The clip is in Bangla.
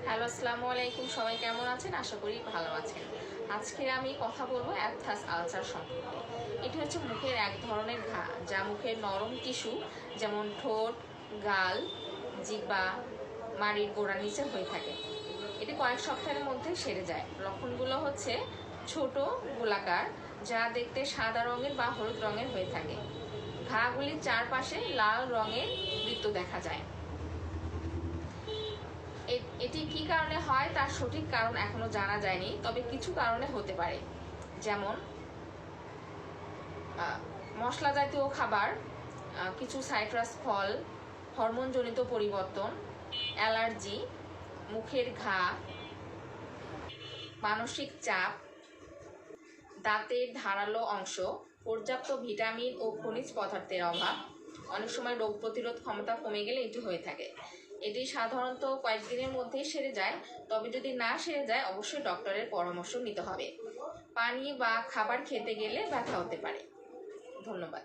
হ্যালো, আসসালামু আলাইকুম। সবাই কেমন আছেন? আশা করি ভালো আছেন। আজকে আমি কথা বলবো অ্যাপথাস আলসার সম্পর্কে। এটি হচ্ছে মুখের এক ধরনের ঘা, যা মুখের নরম টিস্যু যেমন ঠোঁট, গাল, জিহ্বা, মাড়ির গোড়ার নিচে হয়ে থাকে। এটি কয়েক সপ্তাহের মধ্যে সেরে যায়। লক্ষণগুলো হচ্ছে ছোট, গোলাকার, যা দেখতে সাদা রঙের বা হলুদ রঙের হয়ে থাকে। ঘাগুলির চারপাশে লাল রঙের বৃত্ত দেখা যায়। এটি কি কারণে হয় তার সঠিক কারণ এখনো জানা যায়নি, তবে কিছু কারণে হতে পারে, যেমন মশলা জাতীয় খাবার, কিছু সাইট্রাস ফল, হরমোনজনিত পরিবর্তন, অ্যালার্জি, মুখের ঘা, মানসিক চাপ, দাঁতের ধারালো অংশ, পর্যাপ্ত ভিটামিন ও খনিজ পদার্থের অভাব। অনেক সময় রোগ প্রতিরোধ ক্ষমতা কমে গেলে এটি হয়ে থাকে। এটি সাধারণত কয়েকদিনের মধ্যেই সেরে যায়, তবে যদি না সেরে যায় অবশ্যই ডক্টরের পরামর্শ নিতে হবে। পানি বা খাবার খেতে গেলে ব্যথা হতে পারে। ধন্যবাদ।